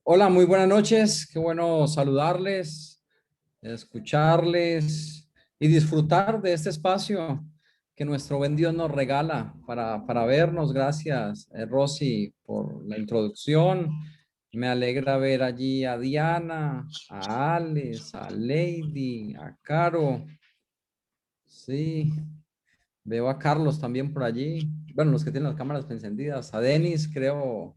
Hola, muy buenas noches. Qué bueno saludarles, escucharles y disfrutar de este espacio que nuestro buen Dios nos regala para vernos. Gracias, Rosy, por la introducción. Me alegra ver allí a Diana, a Alex, a Lady, a Caro. Sí, veo a Carlos también por allí. Bueno, los que tienen las cámaras encendidas. A Denis, creo.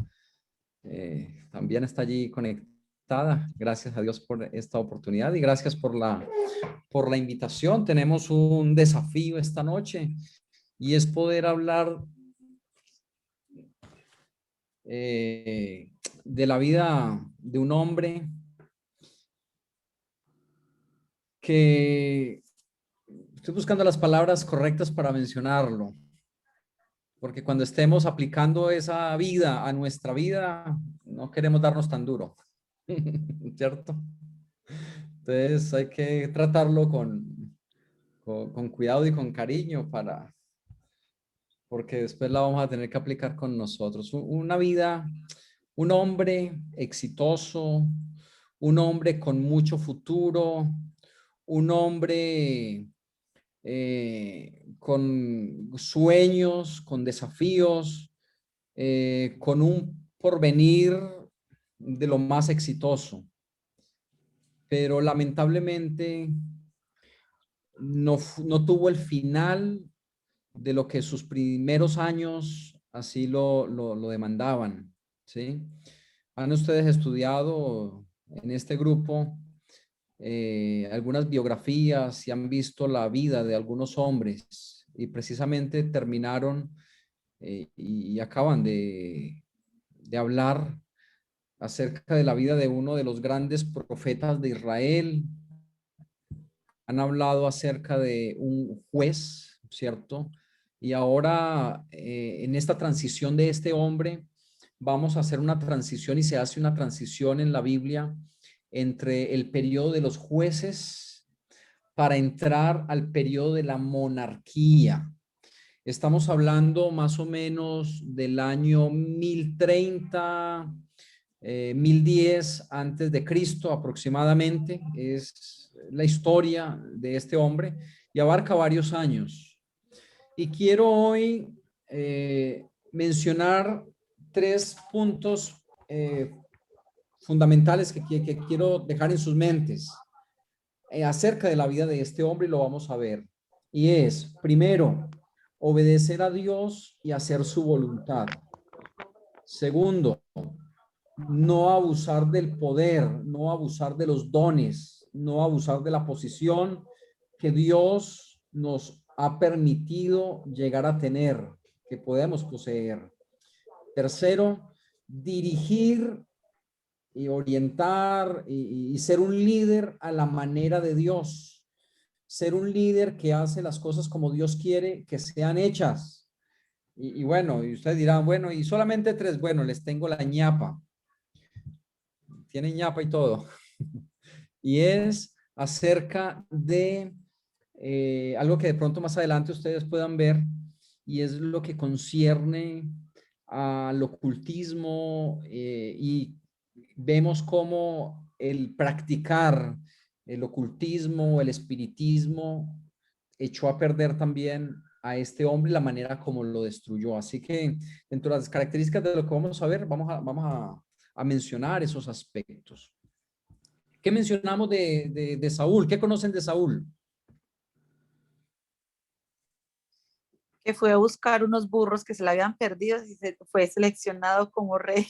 También está allí conectada. Gracias a Dios por esta oportunidad y gracias por la invitación. Tenemos un desafío esta noche y es poder hablar de la vida de un hombre que estoy buscando las palabras correctas para mencionarlo, porque cuando estemos aplicando esa vida a nuestra vida, no queremos darnos tan duro, ¿cierto? Entonces hay que tratarlo con cuidado y con cariño porque después la vamos a tener que aplicar con nosotros. Una vida, un hombre exitoso, un hombre con mucho futuro, un hombre con sueños, con desafíos, con un porvenir de lo más exitoso. Pero lamentablemente no tuvo el final de lo que sus primeros años así lo demandaban, ¿sí? Han ustedes estudiado en este grupo algunas biografías y han visto la vida de algunos hombres y precisamente terminaron y acaban de hablar acerca de la vida de uno de los grandes profetas de Israel. Han hablado acerca de un juez, ¿cierto? Y ahora, en esta transición de este hombre, vamos a hacer una transición y se hace una transición en la Biblia entre el periodo de los jueces para entrar al periodo de la monarquía. Estamos hablando más o menos del año 1030, 1010 antes de Cristo aproximadamente. Es la historia de este hombre y abarca varios años. Y quiero hoy mencionar tres puntos fundamentales que quiero dejar en sus mentes acerca de la vida de este hombre y lo vamos a ver. Y es, primero, obedecer a Dios y hacer su voluntad. Segundo, no abusar del poder, no abusar de los dones, no abusar de la posición que Dios nos ha permitido llegar a tener, que podemos poseer. Tercero, dirigir y orientar y ser un líder a la manera de Dios. Ser un líder que hace las cosas como Dios quiere que sean hechas. Y bueno, y ustedes dirán, bueno, y solamente tres, bueno, les tengo la ñapa. Tienen ñapa y todo. Y es acerca de algo que de pronto más adelante ustedes puedan ver, y es lo que concierne al ocultismo y vemos cómo el practicar el ocultismo, el espiritismo, echó a perder también a este hombre la manera como lo destruyó. Así que dentro de las características de lo que vamos a ver, a mencionar esos aspectos. ¿Qué mencionamos de Saúl? ¿Qué conocen de Saúl? Que fue a buscar unos burros que se le habían perdido y se fue seleccionado como rey.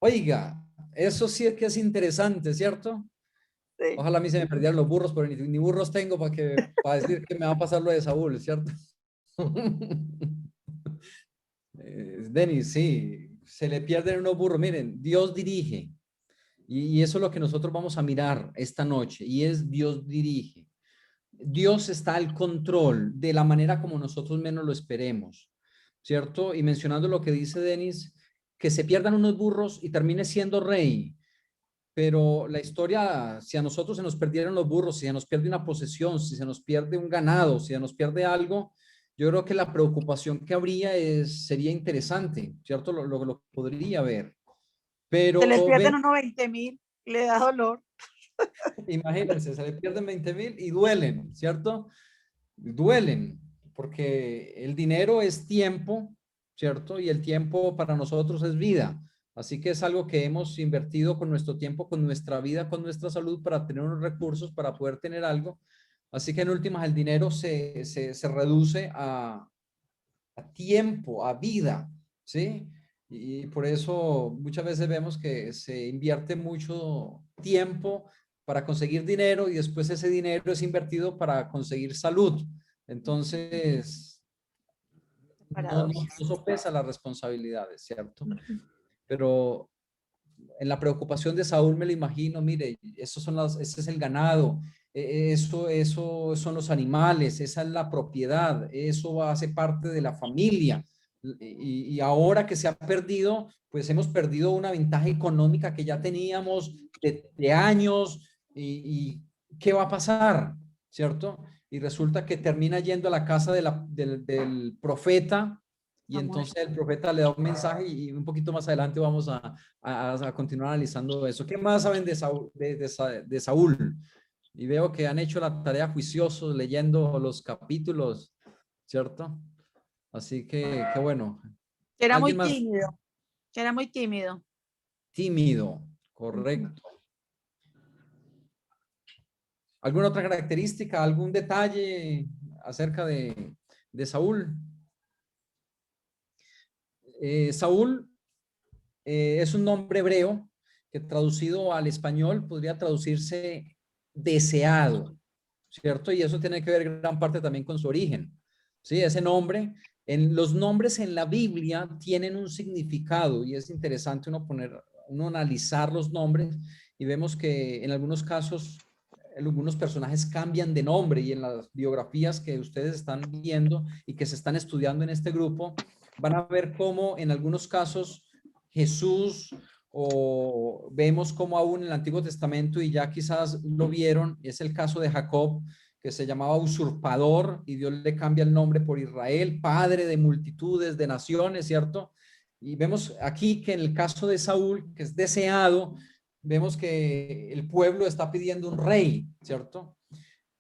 Oiga, eso sí es que es interesante, ¿cierto? Sí. Ojalá a mí se me perdieran los burros, pero ni burros tengo para decir que me va a pasar lo de Saúl, ¿cierto? Denis, sí, se le pierden unos burros. Miren, Dios dirige. Y eso es lo que nosotros vamos a mirar esta noche. Y es Dios dirige. Dios está al control de la manera como nosotros menos lo esperemos, ¿cierto? Y mencionando lo que dice Denis, que se pierdan unos burros y termine siendo rey. Pero la historia, si a nosotros se nos perdieran los burros, si se nos pierde una posesión, si se nos pierde un ganado, si se nos pierde algo, yo creo que la preocupación que habría sería interesante, ¿cierto? Lo podría ver. Se le Pero pierden unos 20.000, le da dolor. imagínense, se le pierden 20.000 y duelen, ¿cierto? Duelen, porque el dinero es tiempo, ¿cierto? Y el tiempo para nosotros es vida. Así que es algo que hemos invertido con nuestro tiempo, con nuestra vida, con nuestra salud para tener unos recursos, para poder tener algo. Así que en últimas el dinero se reduce a tiempo, a vida, ¿sí? Y por eso muchas veces vemos que se invierte mucho tiempo para conseguir dinero y después ese dinero es invertido para conseguir salud. Entonces, no Paradojas. sopesa las responsabilidades, ¿cierto? Ujú. Pero en la preocupación de Saúl me lo imagino, mire, ese es el ganado, eso son los animales, esa es la propiedad, eso hace parte de la familia. Y ahora que se ha perdido, pues hemos perdido una ventaja económica que ya teníamos de años y ¿qué va a pasar? ¿Cierto? Y resulta que termina yendo a la casa del profeta y Samuel. entonces el profeta le da un mensaje y un poquito más adelante vamos a continuar analizando eso. ¿Qué más saben de Saúl, de Saúl? Y veo que han hecho la tarea juiciosos leyendo los capítulos, ¿cierto? Así que, qué bueno. Que era muy ¿Alguien más tímido, que era muy tímido. tímido? Ujú. Correcto. ¿Alguna otra característica, algún detalle acerca de Saúl? Saúl es un nombre hebreo que traducido al español podría traducirse deseado, ¿cierto? Y eso tiene que ver gran parte también con su origen, ¿sí? Ese nombre, los nombres en la Biblia tienen un significado y es interesante uno analizar los nombres y vemos que en algunos casos algunos personajes cambian de nombre y en las biografías que ustedes están viendo y que se están estudiando en este grupo, van a ver cómo en algunos casos Jesús o vemos como aún en el Antiguo Testamento y ya quizás lo vieron, es el caso de Jacob, que se llamaba usurpador y Dios le cambia el nombre por Israel, padre de multitudes, de naciones, ¿cierto? Y vemos aquí que en el caso de Saúl, que es deseado, vemos que el pueblo está pidiendo un rey, ¿cierto?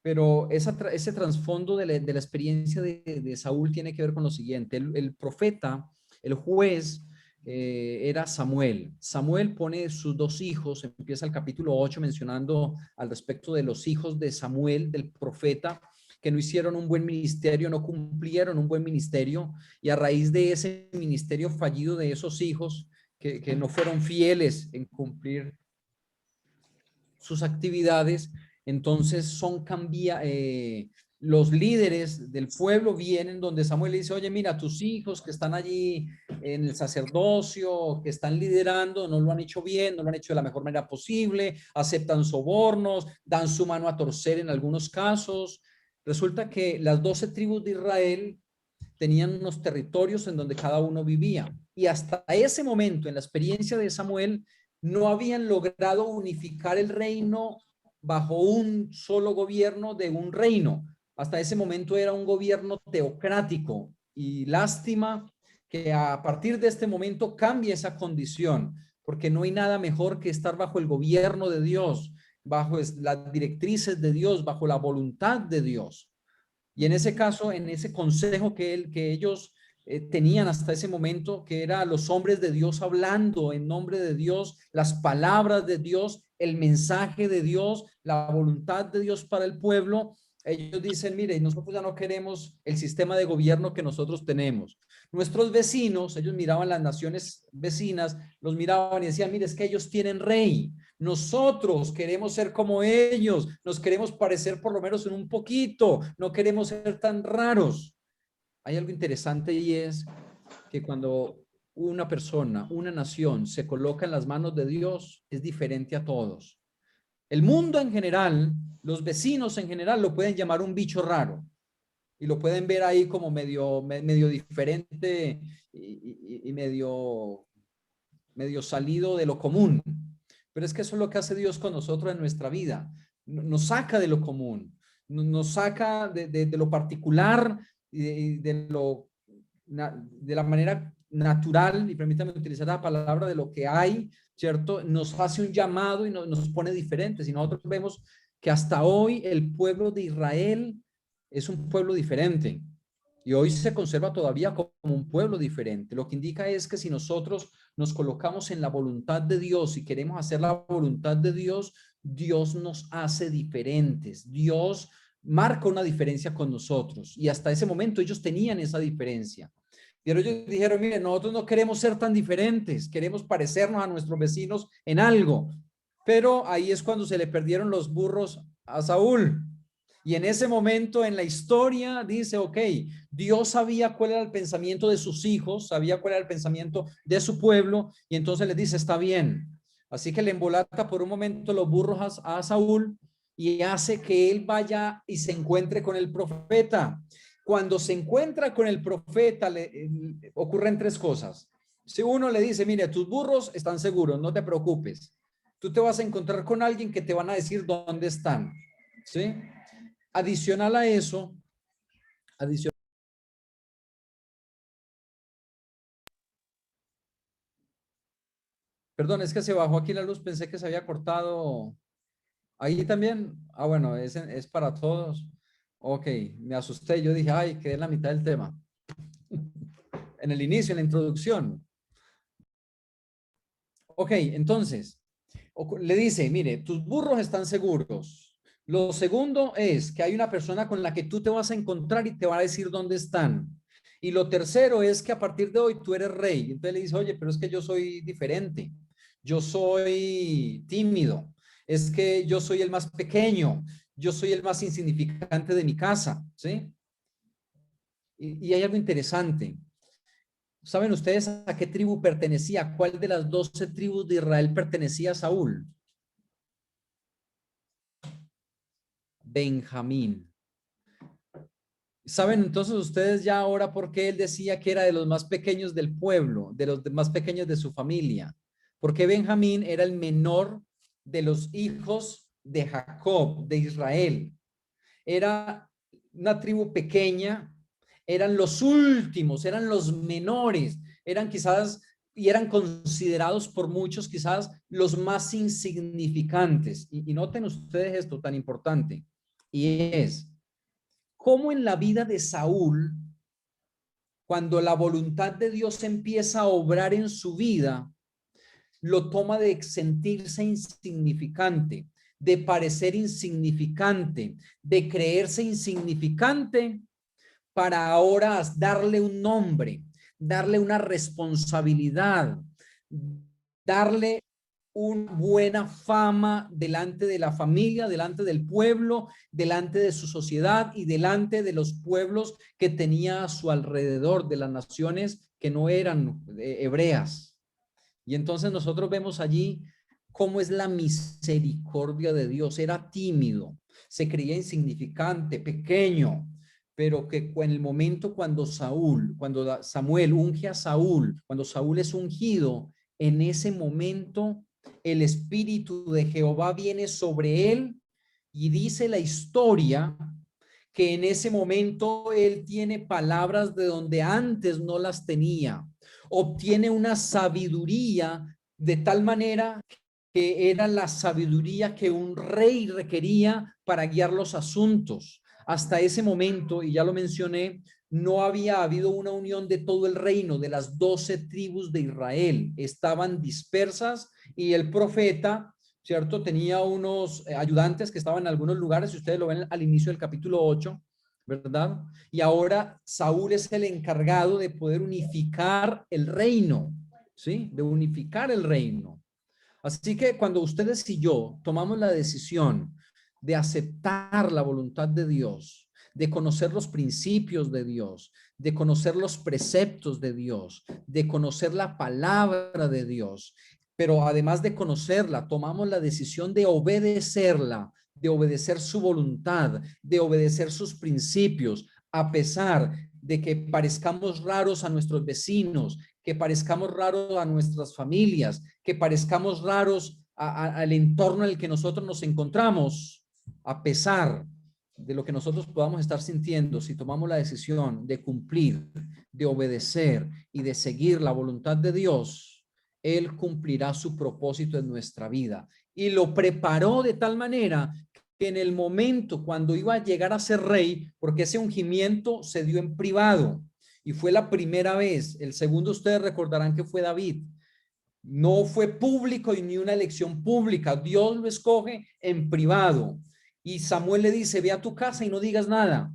Pero ese trasfondo de la experiencia de Saúl tiene que ver con lo siguiente. El profeta, el juez, era Samuel. Samuel pone sus dos hijos, empieza el capítulo 8 mencionando al respecto de los hijos de Samuel, del profeta, que no hicieron un buen ministerio, no cumplieron un buen ministerio, y a raíz de ese ministerio fallido de esos hijos, que no fueron fieles en cumplir sus actividades, entonces los líderes del pueblo vienen donde Samuel le dice, oye, mira, tus hijos que están allí en el sacerdocio, que están liderando, no lo han hecho bien, no lo han hecho de la mejor manera posible, aceptan sobornos, dan su mano a torcer en algunos casos. Resulta que las 12 tribus de Israel tenían unos territorios en donde cada uno vivía. Y hasta ese momento, en la experiencia de Samuel, no habían logrado unificar el reino bajo un solo gobierno de un reino. Hasta ese momento era un gobierno teocrático y lástima que a partir de este momento cambie esa condición, porque no hay nada mejor que estar bajo el gobierno de Dios, bajo las directrices de Dios, bajo la voluntad de Dios. Y en ese caso, en ese consejo que ellos tenían hasta ese momento, que era los hombres de Dios hablando en nombre de Dios, las palabras de Dios, el mensaje de Dios, la voluntad de Dios para el pueblo, ellos dicen, mire, nosotros ya no queremos el sistema de gobierno que nosotros tenemos. Nuestros vecinos, ellos miraban las naciones vecinas, los miraban y decían, mire, es que ellos tienen rey. Nosotros queremos ser como ellos, nos queremos parecer por lo menos en un poquito, no queremos ser tan raros. Hay algo interesante y es que cuando una persona, una nación se coloca en las manos de Dios, es diferente a todos. El mundo en general, los vecinos en general lo pueden llamar un bicho raro y lo pueden ver ahí como medio diferente y medio salido de lo común. Pero es que eso es lo que hace Dios con nosotros en nuestra vida. Nos saca de lo común, nos saca de lo particular de la manera natural, y permítame utilizar la palabra de lo que hay, ¿cierto? Nos hace un llamado y nos pone diferentes. Y nosotros vemos que hasta hoy el pueblo de Israel es un pueblo diferente. Y hoy se conserva todavía como un pueblo diferente. Lo que indica es que si nosotros nos colocamos en la voluntad de Dios y queremos hacer la voluntad de Dios, Dios nos hace diferentes. Dios marca una diferencia con nosotros. Y hasta ese momento ellos tenían esa diferencia. Pero ellos dijeron, mire, nosotros no queremos ser tan diferentes, queremos parecernos a nuestros vecinos en algo. Pero ahí es cuando se le perdieron los burros a Saúl. Y en ese momento en la historia dice, ok, Dios sabía cuál era el pensamiento de sus hijos, sabía cuál era el pensamiento de su pueblo, y entonces les dice, está bien. Así que le embolata por un momento los burros a Saúl y hace que él vaya y se encuentre con el profeta. Cuando se encuentra con el profeta, ocurren tres cosas. Si uno le dice, mire, tus burros están seguros, no te preocupes. Tú te vas a encontrar con alguien que te van a decir dónde están, ¿sí? Adicional a eso, perdón, es que se bajó aquí la luz, pensé que se había cortado. Ahí también, bueno, es para todos. Ok, me asusté, yo dije, ay, quedé en la mitad del tema. En el inicio, en la introducción. Ok, entonces, le dice, mire, tus burros están seguros. Lo segundo es que hay una persona con la que tú te vas a encontrar y te va a decir dónde están. Y lo tercero es que a partir de hoy tú eres rey. Entonces le dice, oye, pero es que yo soy diferente. Yo soy tímido. Es que yo soy el más pequeño. Yo soy el más insignificante de mi casa, ¿sí? Y hay algo interesante. ¿Saben ustedes a qué tribu pertenecía? ¿Cuál de las 12 tribus de Israel pertenecía a Saúl? Benjamín. ¿Saben entonces ustedes ya ahora por qué él decía que era de los más pequeños del pueblo, de los más pequeños de su familia? Porque Benjamín era el menor de los hijos de Jacob, de Israel. Era una tribu pequeña, eran los últimos, eran los menores, eran quizás y eran considerados por muchos quizás los más insignificantes. Y noten ustedes esto tan importante, y es cómo en la vida de Saúl, cuando la voluntad de Dios empieza a obrar en su vida, lo toma de sentirse insignificante, de parecer insignificante, de creerse insignificante, para ahora darle un nombre, darle una responsabilidad, darle una buena fama delante de la familia, delante del pueblo, delante de su sociedad y delante de los pueblos que tenía a su alrededor, de las naciones que no eran hebreas. Y entonces nosotros vemos allí cómo es la misericordia de Dios. Era tímido, se creía insignificante, pequeño, pero que en el momento cuando Samuel unge a Saúl, cuando Saúl es ungido, en ese momento el Espíritu de Jehová viene sobre él y dice la historia que en ese momento él tiene palabras de donde antes no las tenía. Obtiene una sabiduría de tal manera que era la sabiduría que un rey requería para guiar los asuntos. Hasta ese momento, y ya lo mencioné, no había habido una unión de todo el reino, de las 12 tribus de Israel. Estaban dispersas y el profeta, ¿cierto? Tenía unos ayudantes que estaban en algunos lugares, si ustedes lo ven al inicio del capítulo 8, ¿verdad? Y ahora Saúl es el encargado de poder unificar el reino, ¿sí? De unificar el reino. Así que cuando ustedes y yo tomamos la decisión de aceptar la voluntad de Dios, de conocer los principios de Dios, de conocer los preceptos de Dios, de conocer la palabra de Dios, pero además de conocerla, tomamos la decisión de obedecerla, de obedecer su voluntad, de obedecer sus principios, a pesar de que parezcamos raros a nuestros vecinos, que parezcamos raros a nuestras familias, que parezcamos raros al entorno en el que nosotros nos encontramos, a pesar de lo que nosotros podamos estar sintiendo, si tomamos la decisión de cumplir, de obedecer y de seguir la voluntad de Dios, Él cumplirá su propósito en nuestra vida. Y lo preparó de tal manera que en el momento cuando iba a llegar a ser rey, porque ese ungimiento se dio en privado y fue la primera vez. El segundo, ustedes recordarán que fue David. No fue público y ni una elección pública. Dios lo escoge en privado. Y Samuel le dice, ve a tu casa y no digas nada.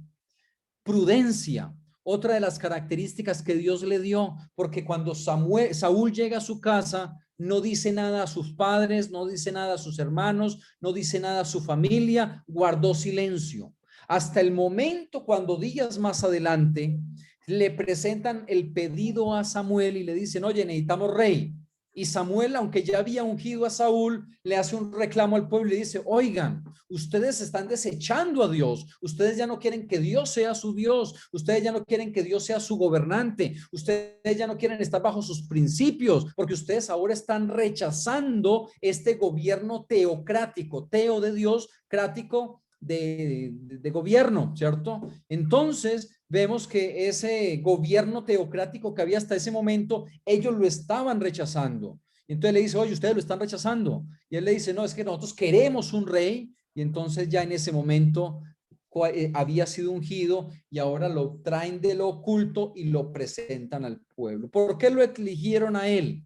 Prudencia, otra de las características que Dios le dio, porque cuando Saúl llega a su casa, no dice nada a sus padres, no dice nada a sus hermanos, no dice nada a su familia, guardó silencio. Hasta el momento cuando días más adelante le presentan el pedido a Samuel y le dicen, oye, necesitamos rey. Y Samuel, aunque ya había ungido a Saúl, le hace un reclamo al pueblo y le dice, oigan, ustedes están desechando a Dios, ustedes ya no quieren que Dios sea su Dios, ustedes ya no quieren que Dios sea su gobernante, ustedes ya no quieren estar bajo sus principios, porque ustedes ahora están rechazando este gobierno teocrático, teo de Dios, crático de gobierno, ¿cierto? Entonces vemos que ese gobierno teocrático que había hasta ese momento, ellos lo estaban rechazando. Y entonces le dice, oye, ustedes lo están rechazando. Y él le dice, no, es que nosotros queremos un rey. Y entonces ya en ese momento había sido ungido y ahora lo traen de lo oculto y lo presentan al pueblo. ¿Por qué lo eligieron a él?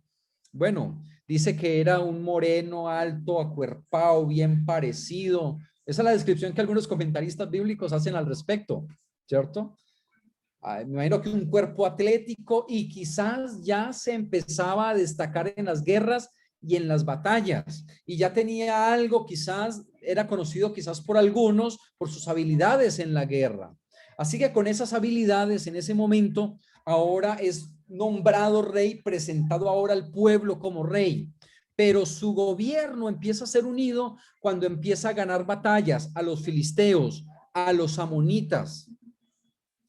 Bueno, dice que era un moreno, alto, acuerpado, bien parecido. Esa es la descripción que algunos comentaristas bíblicos hacen al respecto, ¿cierto? Me imagino que un cuerpo atlético y quizás ya se empezaba a destacar en las guerras y en las batallas y ya tenía algo, quizás era conocido quizás por algunos por sus habilidades en la guerra. Así que con esas habilidades en ese momento ahora es nombrado rey, presentado ahora al pueblo como rey. Pero su gobierno empieza a ser unido cuando empieza a ganar batallas a los filisteos, a los amonitas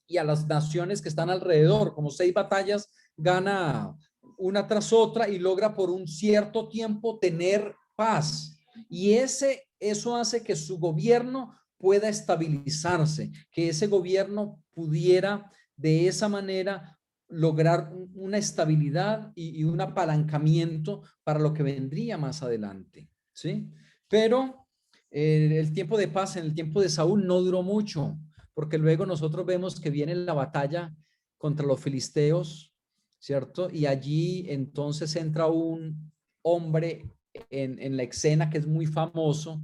y a las naciones que están alrededor. Como 6 batallas, gana una tras otra y logra por un cierto tiempo tener paz. Y eso hace que su gobierno pueda estabilizarse, que ese gobierno pudiera de esa manera lograr una estabilidad y un apalancamiento para lo que vendría más adelante, ¿sí? Pero el tiempo de paz en el tiempo de Saúl no duró mucho, porque luego nosotros vemos que viene la batalla contra los filisteos, ¿cierto? Y allí entonces entra un hombre en la escena que es muy famoso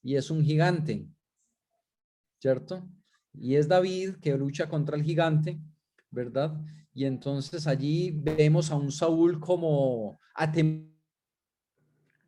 y es un gigante, ¿cierto? Y es David que lucha contra el gigante, ¿verdad? Y entonces allí vemos a un Saúl como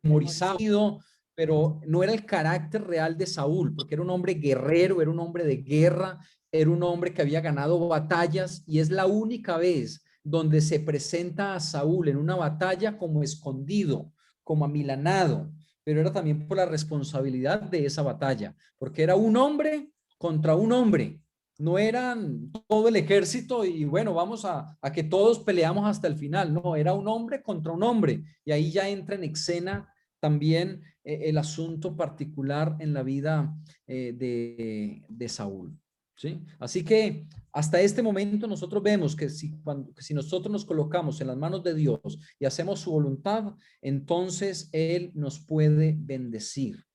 atemorizado, pero no era el carácter real de Saúl, porque era un hombre guerrero, era un hombre de guerra, era un hombre que había ganado batallas y es la única vez donde se presenta a Saúl en una batalla como escondido, como amilanado, pero era también por la responsabilidad de esa batalla, porque era un hombre contra un hombre. No eran todo el ejército y bueno, vamos a que todos peleamos hasta el final. No, era un hombre contra un hombre. Y ahí ya entra en escena también el asunto particular en la vida de Saúl. ¿Sí? Así que hasta este momento nosotros vemos que si nosotros nos colocamos en las manos de Dios y hacemos su voluntad, entonces Él nos puede bendecir,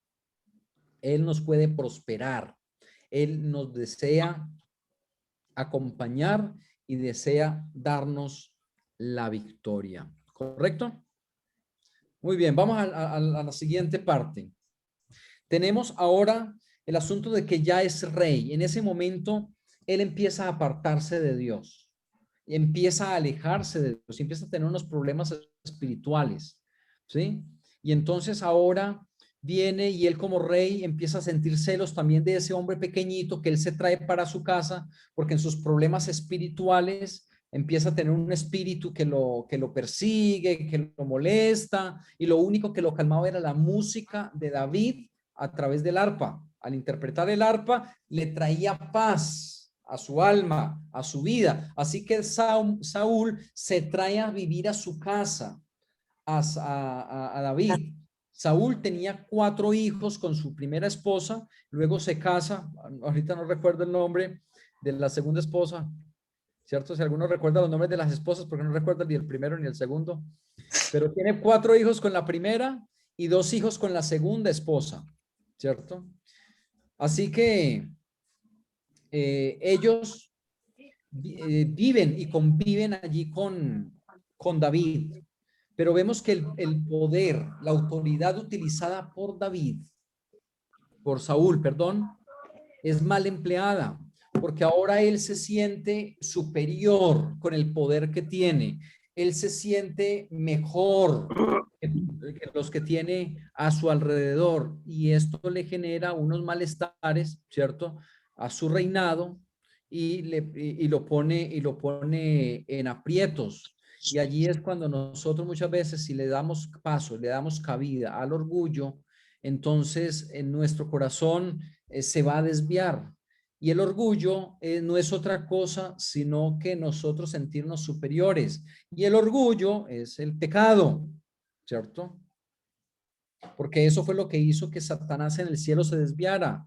Él nos puede prosperar, Él nos desea acompañar y desea darnos la victoria. ¿Correcto? Muy bien, vamos a la siguiente parte. Tenemos ahora el asunto de que ya es rey. En ese momento, él empieza a apartarse de Dios, empieza a alejarse de Dios, empieza a tener unos problemas espirituales, ¿sí? Y entonces ahora viene y él como rey empieza a sentir celos también de ese hombre pequeñito que él se trae para su casa, porque en sus problemas espirituales empieza a tener un espíritu que lo persigue, que lo molesta, y lo único que lo calmaba era la música de David a través del arpa. Al interpretar el arpa, le traía paz a su alma, a su vida. Así que Saúl se trae a vivir a su casa a David. Saúl tenía 4 hijos con su primera esposa, luego se casa, ahorita no recuerdo el nombre de la segunda esposa, ¿cierto? Si alguno recuerda los nombres de las esposas, porque no recuerda ni el primero ni el segundo, pero tiene 4 hijos con la primera y 2 hijos con la segunda esposa, ¿cierto? Así que ellos viven y conviven allí con David, pero vemos que el poder, la autoridad utilizada por David, por Saúl, perdón, es mal empleada, porque ahora él se siente superior con el poder que tiene. Él se siente mejor que los que tiene a su alrededor y esto le genera unos malestares, ¿cierto? A su reinado y lo pone en aprietos. Y allí es cuando nosotros muchas veces, si le damos paso, le damos cabida al orgullo, entonces en nuestro corazón se va a desviar. Y el orgullo no es otra cosa sino que nosotros sentirnos superiores. Y el orgullo es el pecado, ¿cierto? Porque eso fue lo que hizo que Satanás en el cielo se desviara.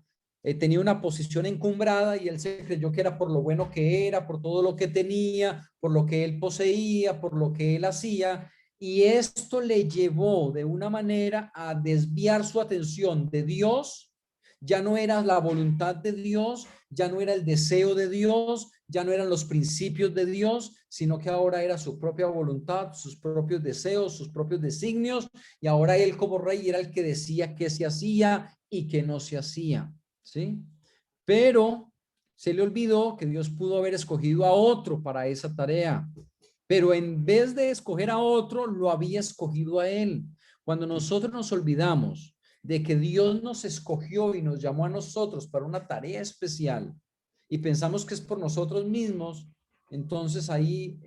Tenía una posición encumbrada y él se creyó que era por lo bueno que era, por todo lo que tenía, por lo que él poseía, por lo que él hacía. Y esto le llevó de una manera a desviar su atención de Dios. Ya no era la voluntad de Dios, ya no era el deseo de Dios, ya no eran los principios de Dios, sino que ahora era su propia voluntad, sus propios deseos, sus propios designios, y ahora él como rey era el que decía qué se hacía y qué no se hacía, ¿sí? Pero se le olvidó que Dios pudo haber escogido a otro para esa tarea, pero en vez de escoger a otro, lo había escogido a él. Cuando nosotros nos olvidamos de que Dios nos escogió y nos llamó a nosotros para una tarea especial y pensamos que es por nosotros mismos, entonces ahí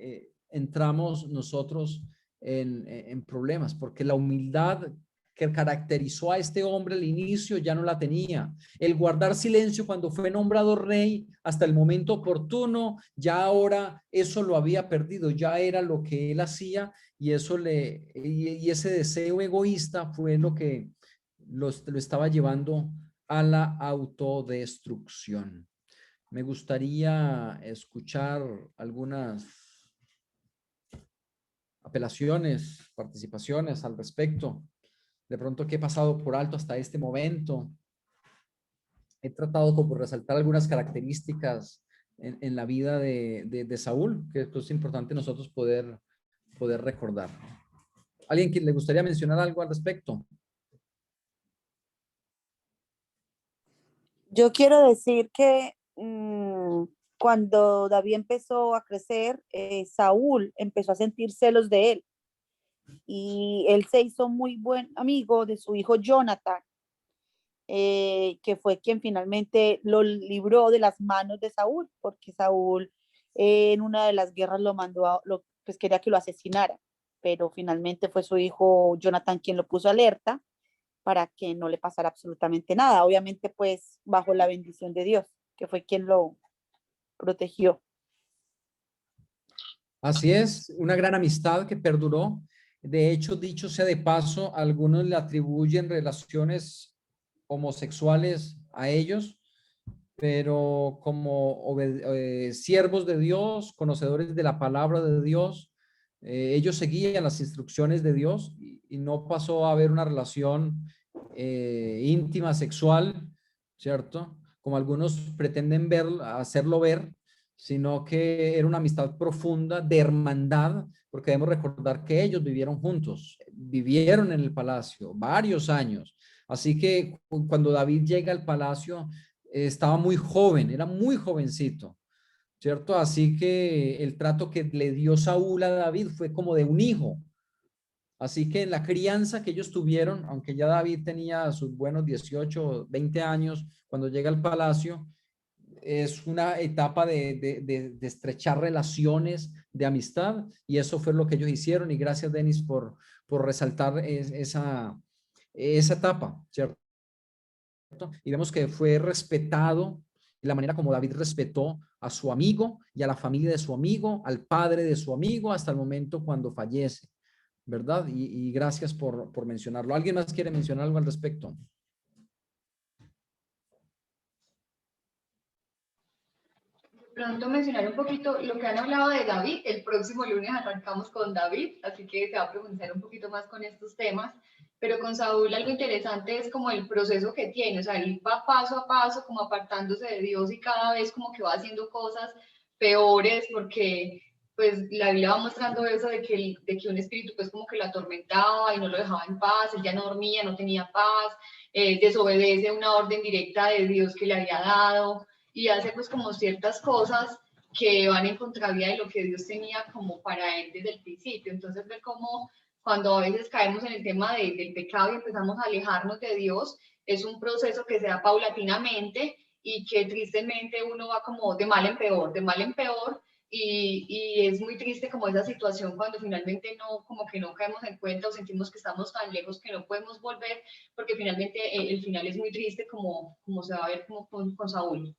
entramos nosotros en problemas, porque la humildad que caracterizó a este hombre al inicio ya no la tenía. El guardar silencio cuando fue nombrado rey hasta el momento oportuno, ya ahora eso lo había perdido, ya era lo que él hacía y y ese deseo egoísta fue lo que lo estaba llevando a la autodestrucción. Me gustaría escuchar algunas apelaciones, participaciones al respecto. De pronto, ¿qué he pasado por alto hasta este momento? He tratado como resaltar algunas características en la vida de Saúl, que esto es importante nosotros poder recordar. ¿Alguien que le gustaría mencionar algo al respecto? Yo quiero decir que cuando David empezó a crecer, Saúl empezó a sentir celos de él y él se hizo muy buen amigo de su hijo Jonathan, que fue quien finalmente lo libró de las manos de Saúl, porque Saúl en una de las guerras lo mandó pues quería que lo asesinara, pero finalmente fue su hijo Jonathan quien lo puso alerta para que no le pasara absolutamente nada, obviamente pues bajo la bendición de Dios, que fue quien lo protegió. Así es, una gran amistad que perduró. De hecho, dicho sea de paso, algunos le atribuyen relaciones homosexuales a ellos, pero como siervos de Dios, conocedores de la palabra de Dios, ellos seguían las instrucciones de Dios y no pasó a haber una relación íntima, sexual, ¿cierto? Como algunos pretenden hacerlo ver, sino que era una amistad profunda de hermandad, porque debemos recordar que ellos vivieron juntos, vivieron en el palacio varios años. Así que cuando David llega al palacio, estaba muy joven, era muy jovencito, ¿cierto? Así que el trato que le dio Saúl a David fue como de un hijo. Así que en la crianza que ellos tuvieron, aunque ya David tenía sus buenos 18, 20 años, cuando llega al palacio, es una etapa de estrechar relaciones de amistad y eso fue lo que ellos hicieron y gracias Denis por resaltar esa etapa, ¿cierto? Y vemos que fue respetado de la manera como David respetó a su amigo y a la familia de su amigo, al padre de su amigo, hasta el momento cuando fallece. ¿verdad? Y gracias por mencionarlo. ¿Alguien más quiere mencionar algo al respecto? Pronto mencionar un poquito lo que han hablado de David. El próximo lunes arrancamos con David, así que se va a profundizar un poquito más con estos temas. Pero con Saúl algo interesante es como el proceso que tiene, o sea, él va paso a paso como apartándose de Dios y cada vez como que va haciendo cosas peores porque pues la Biblia va mostrando eso de que un espíritu pues como que lo atormentaba y no lo dejaba en paz, él ya no dormía, no tenía paz, desobedece una orden directa de Dios que le había dado y hace pues como ciertas cosas que van en contravía de lo que Dios tenía como para él desde el principio. Entonces ver cómo cuando a veces caemos en el tema del pecado y empezamos a alejarnos de Dios, es un proceso que se da paulatinamente y que tristemente uno va como de mal en peor, de mal en peor, y es muy triste como esa situación cuando finalmente no, como que no caemos en cuenta o sentimos que estamos tan lejos que no podemos volver, porque finalmente el final es muy triste como se va a ver como con Saúl.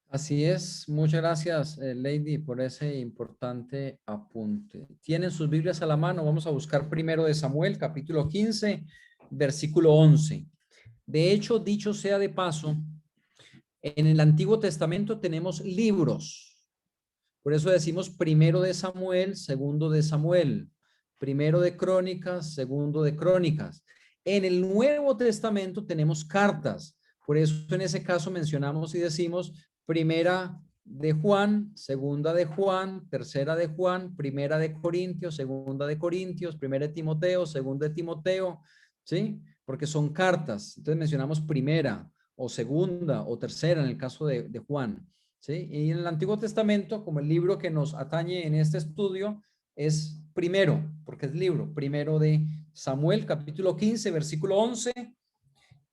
Así es. Muchas gracias, Lady, por ese importante apunte. ¿Tienen sus Biblias a la mano? Vamos a buscar primero de Samuel, capítulo 15, versículo 11. De hecho, dicho sea de paso, en el Antiguo Testamento tenemos libros. Por eso decimos primero de Samuel, segundo de Samuel, primero de Crónicas, segundo de Crónicas. En el Nuevo Testamento tenemos cartas. Por eso en ese caso mencionamos y decimos primera de Juan, segunda de Juan, tercera de Juan, primera de Corintios, segunda de Corintios, primera de Timoteo, segunda de Timoteo, ¿sí? Porque son cartas. Entonces mencionamos primera o segunda o tercera en el caso de Juan. ¿Sí? Y en el Antiguo Testamento, como el libro que nos atañe en este estudio, es primero, porque es libro, primero de Samuel, capítulo 15, versículo 11,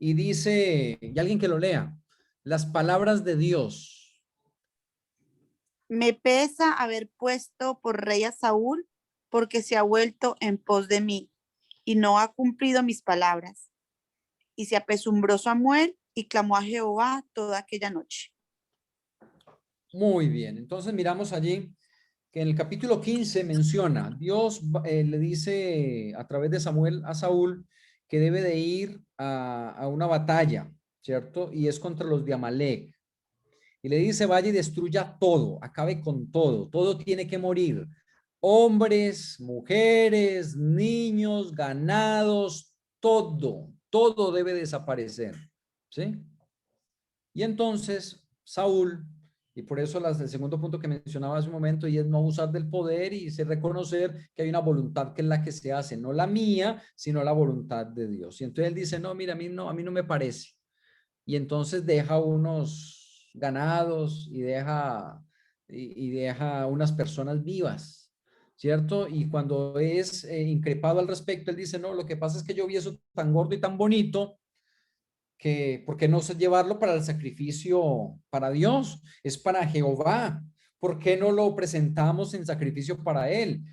y dice, y alguien que lo lea, las palabras de Dios. Me pesa haber puesto por rey a Saúl, porque se ha vuelto en pos de mí y no ha cumplido mis palabras. Y se apesumbró Samuel y clamó a Jehová toda aquella noche. Muy bien, entonces miramos allí que en el capítulo 15 menciona, Dios le dice a través de Samuel a Saúl que debe de ir a una batalla, ¿cierto? Y es contra los de Amalek. Y le dice, vaya y destruya todo, acabe con todo, todo tiene que morir. Hombres, mujeres, niños, ganados, todo debe desaparecer, ¿sí? Y entonces Saúl, y por eso el segundo punto que mencionaba hace un momento, y es no abusar del poder y reconocer que hay una voluntad que es la que se hace, no la mía, sino la voluntad de Dios. Y entonces él dice, no, mira, a mí no me parece. Y entonces deja unos ganados y deja unas personas vivas, ¿cierto? Y cuando es increpado al respecto, él dice, no, lo que pasa es que yo vi eso tan gordo y tan bonito que, ¿por qué no sé llevarlo para el sacrificio para Dios? Es para Jehová. ¿Por qué no lo presentamos en sacrificio para Él?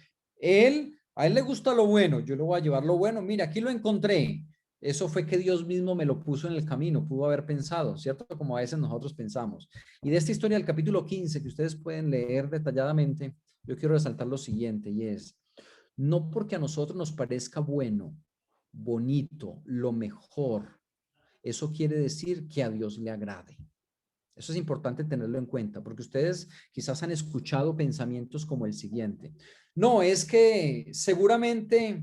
A Él le gusta lo bueno, yo le voy a llevar lo bueno. Mira, aquí lo encontré. Eso fue que Dios mismo me lo puso en el camino, pudo haber pensado, ¿cierto? Como a veces nosotros pensamos. Y de esta historia del capítulo 15, que ustedes pueden leer detalladamente, yo quiero resaltar lo siguiente, y es, no porque a nosotros nos parezca bueno, bonito, lo mejor, eso quiere decir que a Dios le agrade. Eso es importante tenerlo en cuenta, porque ustedes quizás han escuchado pensamientos como el siguiente. No, es que seguramente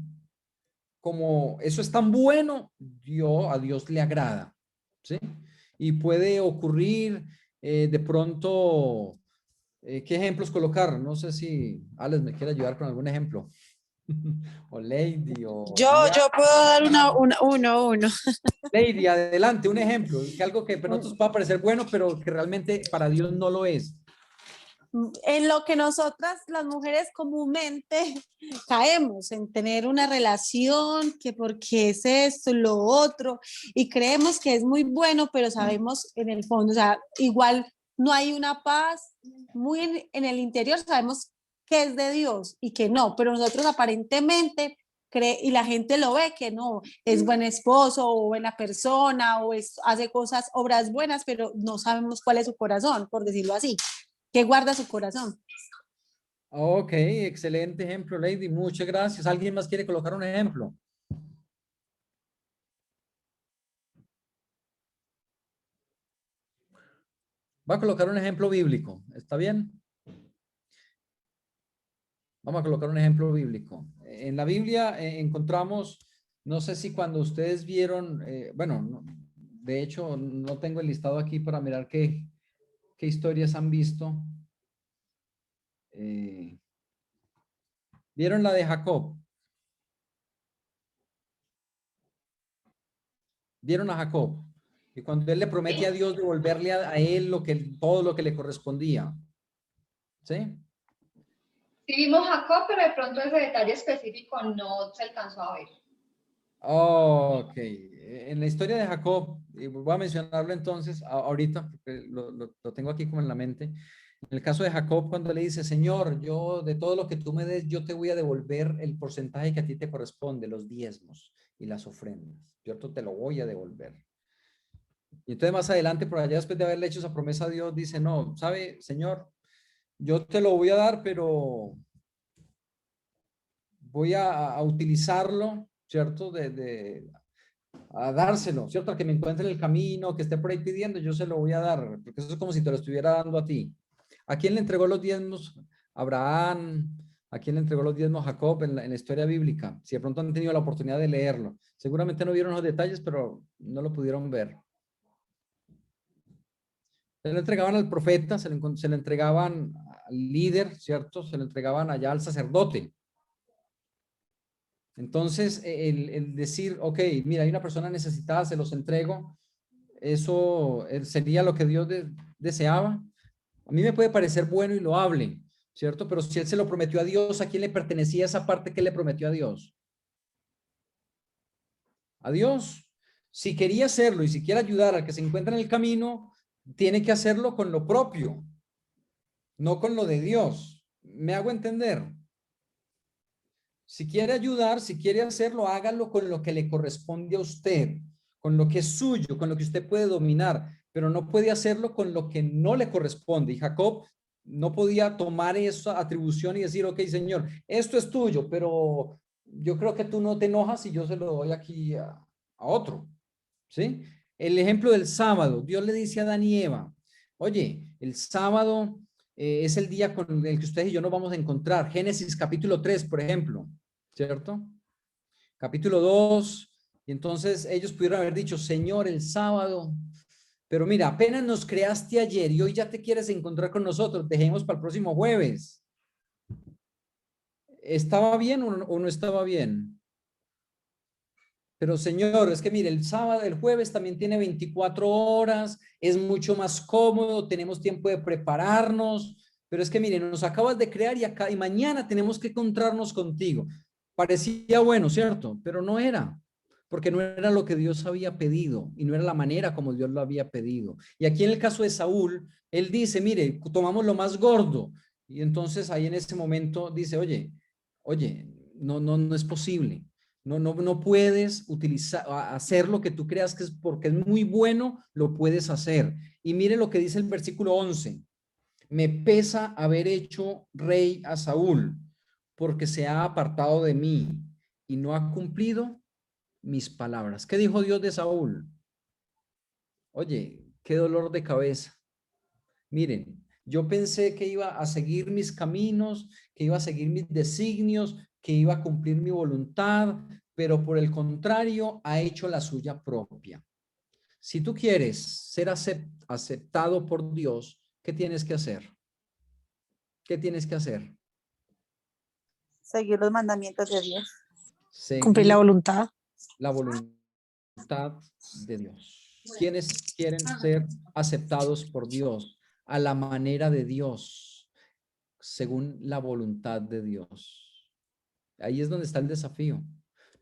como eso es tan bueno, a Dios le agrada, ¿sí? Y puede ocurrir de pronto, ¿qué ejemplos colocar? No sé si Alex me quiere ayudar con algún ejemplo. O Lady, o Yo puedo dar uno. Lady, adelante, un ejemplo, que algo que para nosotros pueda parecer bueno, pero que realmente para Dios no lo es. En lo que nosotras las mujeres comúnmente caemos, en tener una relación, que porque es esto, lo otro, y creemos que es muy bueno, pero sabemos en el fondo, o sea, igual no hay una paz, muy en el interior sabemos que es de Dios y que no, pero nosotros aparentemente y la gente lo ve que no, es buen esposo o buena persona o hace cosas, obras buenas, pero no sabemos cuál es su corazón, por decirlo así, que guarda su corazón. Ok, excelente ejemplo, Lady. Muchas gracias. ¿Alguien más quiere colocar un ejemplo? Va a colocar un ejemplo bíblico. ¿Está bien? Vamos a colocar un ejemplo bíblico. En la Biblia encontramos, no sé si cuando ustedes vieron, bueno, de hecho no tengo el listado aquí para mirar qué historias han visto. ¿Vieron la de Jacob? ¿Vieron a Jacob? Y cuando él le promete a Dios devolverle a él todo lo que le correspondía. ¿Sí? Sí vimos Jacob, pero de pronto ese detalle específico no se alcanzó a ver. Ok. En la historia de Jacob, y voy a mencionarlo entonces ahorita, porque lo tengo aquí como en la mente. En el caso de Jacob, cuando le dice, Señor, yo de todo lo que tú me des, yo te voy a devolver el porcentaje que a ti te corresponde, los diezmos y las ofrendas. Yo te lo voy a devolver. Y entonces más adelante, por allá después de haberle hecho esa promesa a Dios, dice, no, sabe, Señor, yo te lo voy a dar, pero voy a utilizarlo, ¿cierto? A dárselo, ¿cierto? Al que me encuentre en el camino, que esté por ahí pidiendo, yo se lo voy a dar, porque eso es como si te lo estuviera dando a ti. ¿A quién le entregó los diezmos? Abraham. ¿A quién le entregó los diezmos? Jacob en la historia bíblica. Si de pronto han tenido la oportunidad de leerlo. Seguramente no vieron los detalles, pero no lo pudieron ver. Se le entregaban al profeta, se le entregaban al líder, ¿cierto? Se le entregaban allá al sacerdote. Entonces, el decir, ok, mira, hay una persona necesitada, se los entrego, eso sería lo que Dios deseaba. A mí me puede parecer bueno y loable, ¿cierto? Pero si él se lo prometió a Dios, ¿a quién le pertenecía esa parte que le prometió a Dios? A Dios. Si quería hacerlo y si quiere ayudar al que se encuentra en el camino, tiene que hacerlo con lo propio, no con lo de Dios. ¿Me hago entender? Si quiere ayudar, si quiere hacerlo, hágalo con lo que le corresponde a usted, con lo que es suyo, con lo que usted puede dominar, pero no puede hacerlo con lo que no le corresponde. Y Jacob no podía tomar esa atribución y decir, ok, Señor, esto es tuyo, pero yo creo que tú no te enojas y yo se lo doy aquí a otro. ¿Sí? El ejemplo del sábado, Dios le dice a Adán y Eva, oye, el sábado es el día con el que ustedes y yo nos vamos a encontrar. Génesis capítulo 3, por ejemplo, ¿cierto? Capítulo 2, y entonces ellos pudieron haber dicho, Señor, el sábado, pero mira, apenas nos creaste ayer y hoy ya te quieres encontrar con nosotros, dejemos para el próximo jueves. ¿Estaba bien o no estaba bien? Pero Señor, es que mire, el sábado, el jueves también tiene 24 horas, es mucho más cómodo, tenemos tiempo de prepararnos, pero es que mire, nos acabas de crear y mañana tenemos que encontrarnos contigo. Parecía bueno, ¿cierto? Pero no era, porque no era lo que Dios había pedido y no era la manera como Dios lo había pedido. Y aquí en el caso de Saúl, él dice, mire, tomamos lo más gordo. Y entonces ahí en ese momento dice, oye, no es posible. No puedes hacer lo que tú creas que es porque es muy bueno, lo puedes hacer. Y mire lo que dice el versículo 11. Me pesa haber hecho rey a Saúl, porque se ha apartado de mí y no ha cumplido mis palabras. ¿Qué dijo Dios de Saúl? Oye, qué dolor de cabeza. Miren, yo pensé que iba a seguir mis caminos, que iba a seguir mis designios, que iba a cumplir mi voluntad, pero por el contrario ha hecho la suya propia. Si tú quieres ser aceptado por Dios, ¿qué tienes que hacer? ¿Qué tienes que hacer? Seguir los mandamientos de Dios. Cumplir la Seguir voluntad. la voluntad de Dios. ¿Quiénes quieren ser aceptados por Dios a la manera de Dios, según la voluntad de Dios? Ahí es donde está el desafío.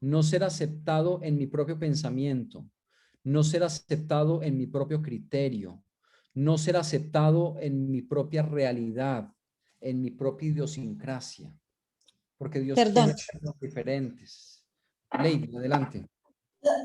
No ser aceptado en mi propio pensamiento, no ser aceptado en mi propio criterio, no ser aceptado en mi propia realidad, en mi propia idiosincrasia, porque Dios Perdón, quiere hacernos diferentes. Lady, adelante.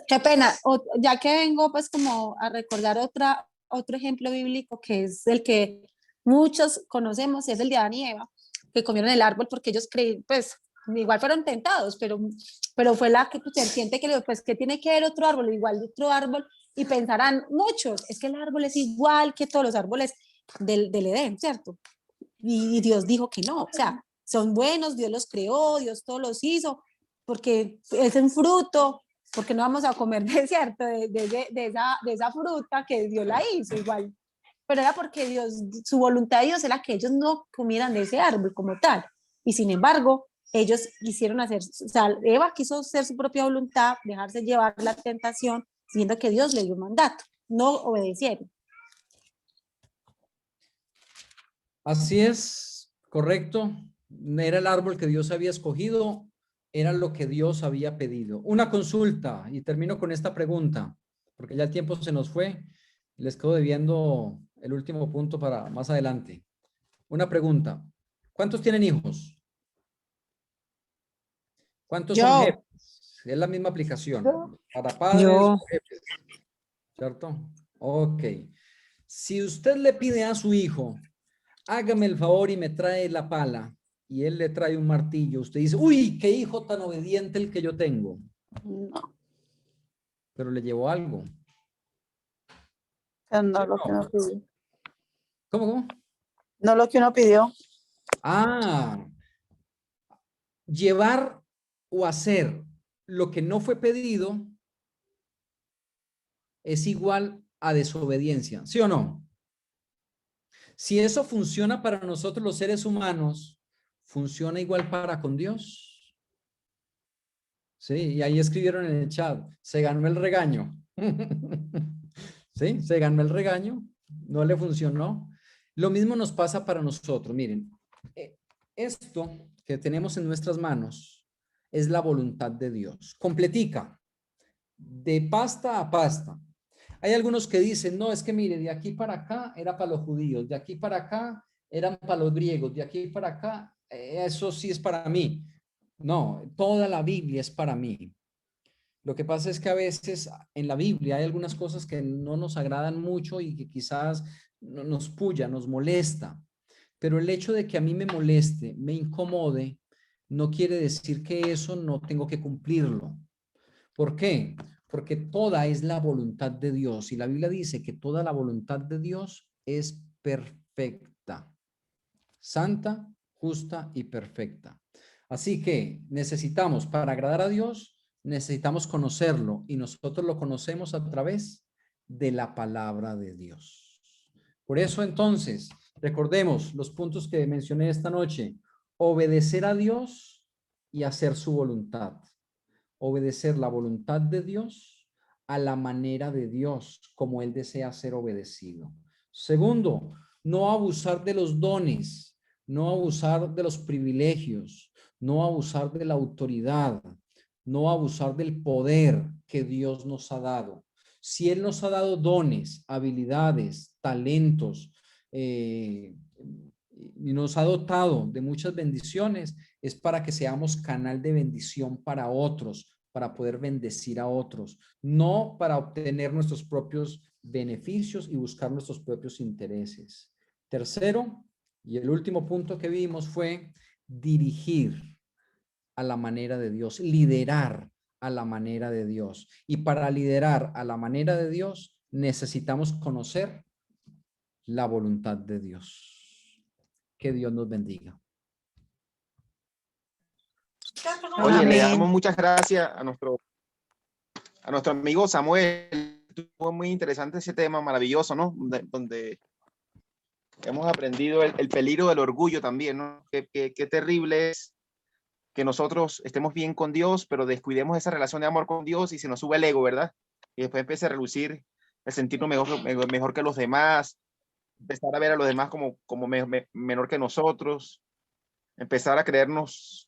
qué pena. Ya que vengo pues como a recordar otro ejemplo bíblico que es el que muchos conocemos, es el de Adán y Eva. que comieron el árbol porque ellos creían, pues igual fueron tentados, pero fue la que, pues, serpiente que le dijo, pues que tiene que haber otro árbol, igual de otro árbol, y pensarán muchos, es que el árbol es igual que todos los árboles del Edén, ¿cierto? Y Dios dijo que no, o sea, son buenos, Dios los creó, Dios todos los hizo, porque es un fruto, porque no vamos a comer de cierto, de esa fruta que Dios la hizo igual, pero era porque Dios, su voluntad de Dios era que ellos no comieran de ese árbol como tal, y sin embargo, ellos quisieron hacer, o sea, Eva quiso hacer su propia voluntad, dejarse llevar la tentación, viendo que Dios le dio un mandato, no obedecieron. Así es, correcto. Era el árbol que Dios había escogido, era lo que Dios había pedido. Una consulta, y termino con esta pregunta, porque ya el tiempo se nos fue. Les quedo debiendo el último punto para más adelante. Una pregunta. ¿Cuántos tienen hijos? ¿Cuántos son Yo. jefes? Es la misma aplicación. Yo. Para padres Yo. o jefes. ¿Cierto? Ok. Si usted le pide a su hijo, hágame el favor y me trae la pala, y él le trae un martillo, usted dice, uy, qué hijo tan obediente el que yo tengo. No, Pero le llevó algo. no lo que uno pidió. ¿Cómo? No lo que uno pidió. Ah, llevar o hacer lo que no fue pedido es igual a desobediencia, ¿sí o no? Si eso funciona para nosotros los seres humanos, ¿funciona igual para con Dios? Sí, y ahí escribieron en el chat, se ganó el regaño. Sí, se ganó el regaño, no le funcionó. Lo mismo nos pasa para nosotros. Miren, esto que tenemos en nuestras manos es la voluntad de Dios, completica, de pasta a pasta. Hay algunos que dicen, no, es que mire, de aquí para acá era para los judíos, de aquí para acá eran para los griegos, de aquí para acá, eso sí es para mí. No, toda la Biblia es para mí. Lo que pasa es que a veces en la Biblia hay algunas cosas que no nos agradan mucho y que quizás nos puya, nos molesta. Pero el hecho de que a mí me moleste, me incomode, no quiere decir que eso no tengo que cumplirlo. ¿Por qué? Porque toda es la voluntad de Dios y la Biblia dice que toda la voluntad de Dios es perfecta, santa, justa y perfecta. Así que necesitamos, para agradar a Dios, necesitamos conocerlo y nosotros lo conocemos a través de la palabra de Dios. Por eso entonces, recordemos los puntos que mencioné esta noche: obedecer a Dios y hacer su voluntad. Obedecer la voluntad de Dios a la manera de Dios, como Él desea ser obedecido. Segundo, no abusar de los dones, no abusar de los privilegios, no abusar de la autoridad, no abusar del poder que Dios nos ha dado. Si Él nos ha dado dones, habilidades, talentos, y nos ha dotado de muchas bendiciones, es para que seamos canal de bendición para otros, para poder bendecir a otros, no para obtener nuestros propios beneficios y buscar nuestros propios intereses. Tercero, y el último punto que vimos fue dirigir a la manera de Dios, liderar a la manera de Dios. Y para liderar a la manera de Dios, necesitamos conocer la voluntad de Dios. Que Dios nos bendiga. Oye, le damos muchas gracias a nuestro amigo Samuel. Estuvo muy interesante ese tema, maravilloso, ¿no? Donde hemos aprendido el peligro del orgullo también, ¿no? Qué terrible es que nosotros estemos bien con Dios, pero descuidemos esa relación de amor con Dios y se nos sube el ego, ¿verdad? Y después empieza a relucir el sentirnos mejor que los demás, empezar a ver a los demás como menor que nosotros, empezar a creernos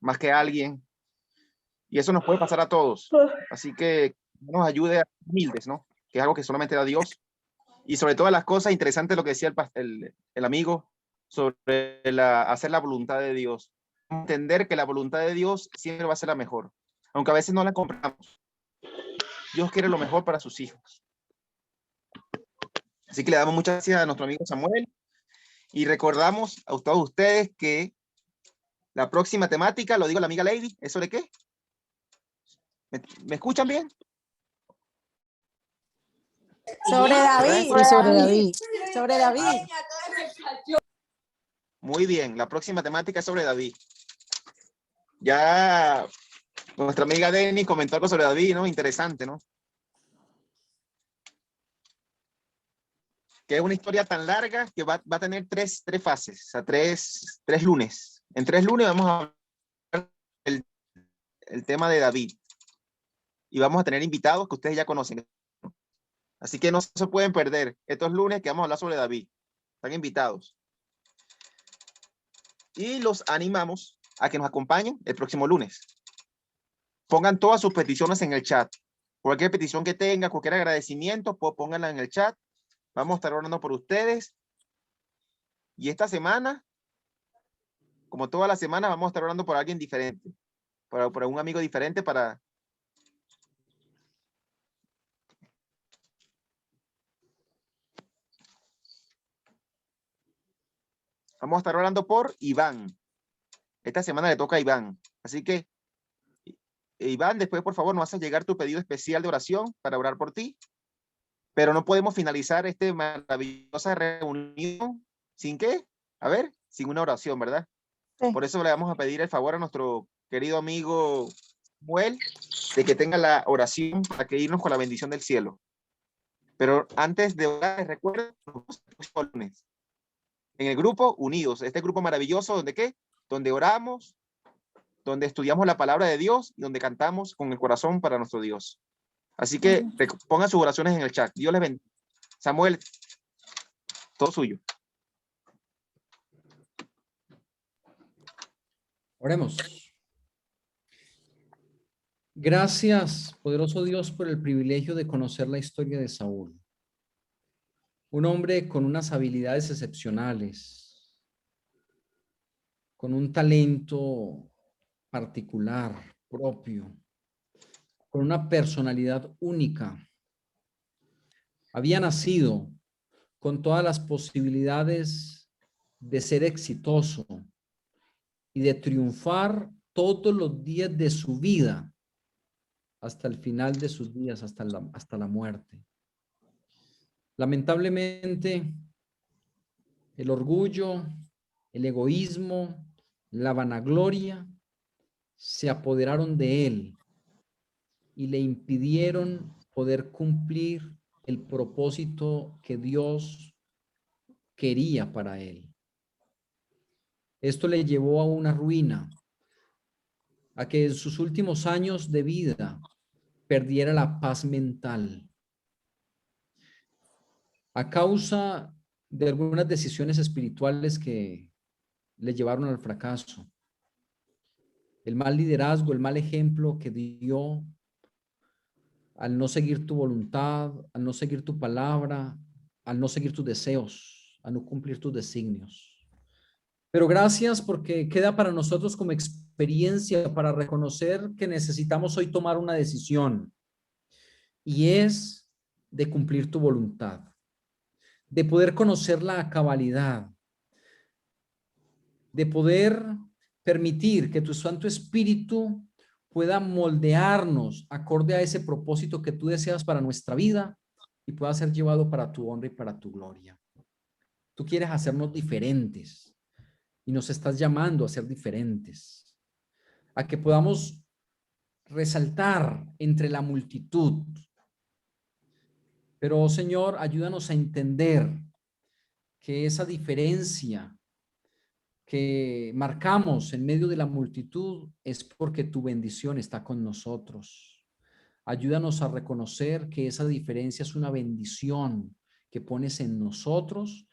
más que alguien. Y eso nos puede pasar a todos. Así que nos ayude a ser humildes, ¿no? Que es algo que solamente da Dios. Y sobre todas las cosas, interesante lo que decía el amigo sobre hacer la voluntad de Dios. Entender que la voluntad de Dios siempre va a ser la mejor, aunque a veces no la compramos. Dios quiere lo mejor para sus hijos. Así que le damos muchas gracias a nuestro amigo Samuel Y recordamos a todos ustedes que la próxima temática, lo digo la amiga Lady, ¿es sobre qué? ¿Me escuchan bien? Sobre David. Sobre David. Sobre David. Muy bien, la próxima temática es sobre David. Ya nuestra amiga Denny comentó algo sobre David, ¿no? Interesante, ¿no? Que es una historia tan larga que va a tener tres fases, o sea, tres lunes. En 3 lunes vamos a hablar el tema de David. Y vamos a tener invitados que ustedes ya conocen. Así que no se pueden perder estos lunes que vamos a hablar sobre David. Están invitados. Y los animamos a que nos acompañen el próximo lunes. Pongan todas sus peticiones en el chat. Cualquier petición que tengan, cualquier agradecimiento, pues pónganla en el chat. Vamos a estar orando por ustedes. Y esta semana, como toda la semana, vamos a estar orando por alguien diferente. Por un amigo diferente para... Vamos a estar orando por Iván. Esta semana le toca a Iván. Así que, Iván, después, por favor, nos haces llegar tu pedido especial de oración para orar por ti. Pero no podemos finalizar esta maravillosa reunión sin qué, a ver, sin una oración, ¿verdad? Sí. Por eso le vamos a pedir el favor a nuestro querido amigo Samuel de que tenga la oración para que irnos con la bendición del cielo. Pero antes de orar, recuerden, en el grupo Unidos, este grupo maravilloso, ¿donde qué? Donde oramos, donde estudiamos la palabra de Dios y donde cantamos con el corazón para nuestro Dios. Así que pongan sus oraciones en el chat. Dios les bendiga. Samuel, todo suyo. Oremos. Gracias, poderoso Dios, por el privilegio de conocer la historia de Saúl. Un hombre con unas habilidades excepcionales, con un talento particular, propio, con una personalidad única. Había nacido con todas las posibilidades de ser exitoso y de triunfar todos los días de su vida hasta el final de sus días, hasta la muerte. Lamentablemente, el orgullo, el egoísmo, la vanagloria se apoderaron de él y le impidieron poder cumplir el propósito que Dios quería para él. Esto le llevó a una ruina, a que en sus últimos años de vida perdiera la paz mental a causa de algunas decisiones espirituales que le llevaron al fracaso. El mal liderazgo, el mal ejemplo que dio al no seguir tu voluntad, al no seguir tu palabra, al no seguir tus deseos, a no cumplir tus designios. Pero gracias porque queda para nosotros como experiencia para reconocer que necesitamos hoy tomar una decisión y es de cumplir tu voluntad, de poder conocerla a cabalidad, de poder permitir que tu Santo Espíritu pueda moldearnos acorde a ese propósito que tú deseas para nuestra vida y pueda ser llevado para tu honra y para tu gloria. Tú quieres hacernos diferentes y nos estás llamando a ser diferentes, a que podamos resaltar entre la multitud. Pero, Señor, ayúdanos a entender que esa diferencia que marcamos en medio de la multitud es porque tu bendición está con nosotros. Ayúdanos a reconocer que esa diferencia es una bendición que pones en nosotros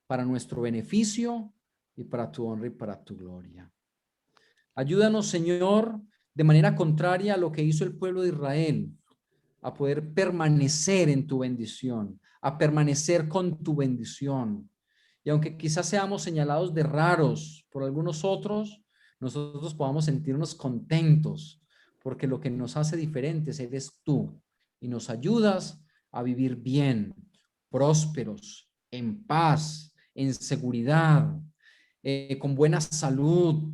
para nuestro beneficio y para tu honra y para tu gloria. Ayúdanos, Señor, de manera contraria a lo que hizo el pueblo de Israel, a poder permanecer en tu bendición, a permanecer con tu bendición. Y aunque quizás seamos señalados de raros por algunos otros, nosotros podamos sentirnos contentos, porque lo que nos hace diferentes eres tú y nos ayudas a vivir bien, prósperos, en paz, en seguridad, con buena salud,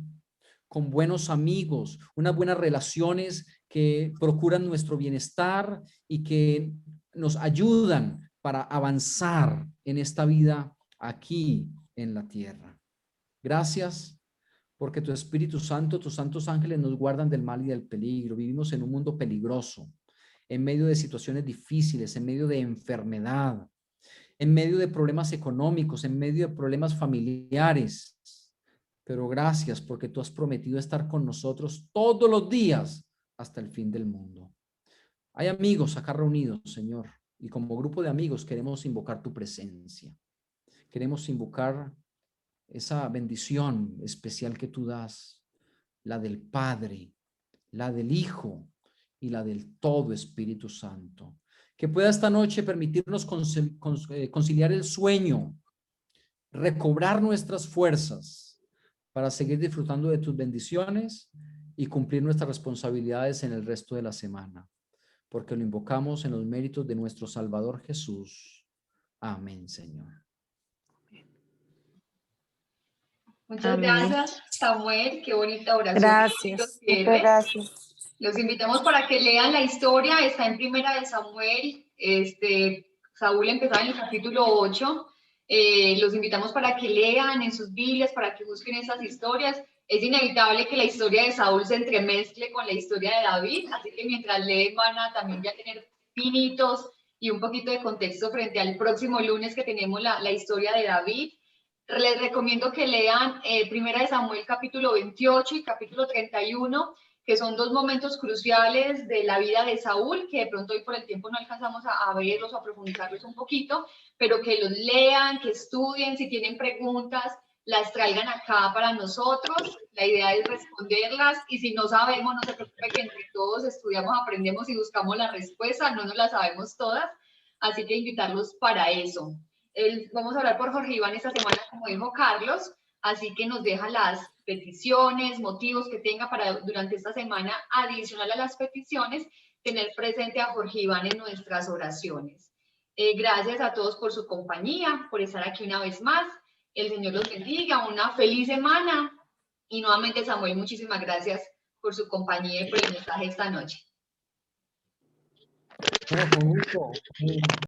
con buenos amigos, unas buenas relaciones que procuran nuestro bienestar y que nos ayudan para avanzar en esta vida aquí en la tierra. Gracias porque tu Espíritu Santo, tus santos ángeles nos guardan del mal y del peligro. Vivimos en un mundo peligroso, en medio de situaciones difíciles, en medio de enfermedad, en medio de problemas económicos, en medio de problemas familiares. Pero gracias porque tú has prometido estar con nosotros todos los días hasta el fin del mundo. Hay amigos acá reunidos, Señor, y como grupo de amigos queremos invocar tu presencia. Queremos invocar esa bendición especial que tú das, la del Padre, la del Hijo y la del todo Espíritu Santo. Que pueda esta noche permitirnos conciliar el sueño, recobrar nuestras fuerzas para seguir disfrutando de tus bendiciones y cumplir nuestras responsabilidades en el resto de la semana, porque lo invocamos en los méritos de nuestro Salvador Jesús. Amén, Señor. Muchas Amén. gracias, Samuel. Qué bonita oración. Gracias. Muchas gracias. Los invitamos para que lean la historia. Está en Primera de Samuel. Saúl empezaba en el capítulo 8. Los invitamos para que lean en sus Biblias, para que busquen esas historias. Es inevitable que la historia de Saúl se entremezcle con la historia de David, así que mientras leen van a también ya tener pinitos y un poquito de contexto frente al próximo lunes que tenemos la historia de David. Les recomiendo que lean Primera de Samuel capítulo 28 y capítulo 31, que son dos momentos cruciales de la vida de Saúl, que de pronto hoy por el tiempo no alcanzamos a verlos o a profundizarlos un poquito, pero que los lean, que estudien, si tienen preguntas, las traigan acá para nosotros. La idea es responderlas y si no sabemos, no se preocupe que entre todos estudiamos, aprendemos y buscamos la respuesta, no nos la sabemos todas, así que invitarlos para eso. Vamos a hablar por Jorge Iván esta semana, como dijo Carlos, así que nos deja las peticiones, motivos que tenga para durante esta semana, adicional a las peticiones, tener presente a Jorge Iván en nuestras oraciones. Gracias a todos por su compañía, por estar aquí una vez más. El Señor los bendiga, una feliz semana. Y nuevamente, Samuel, muchísimas gracias por su compañía y por el mensaje esta noche. Bueno, con gusto.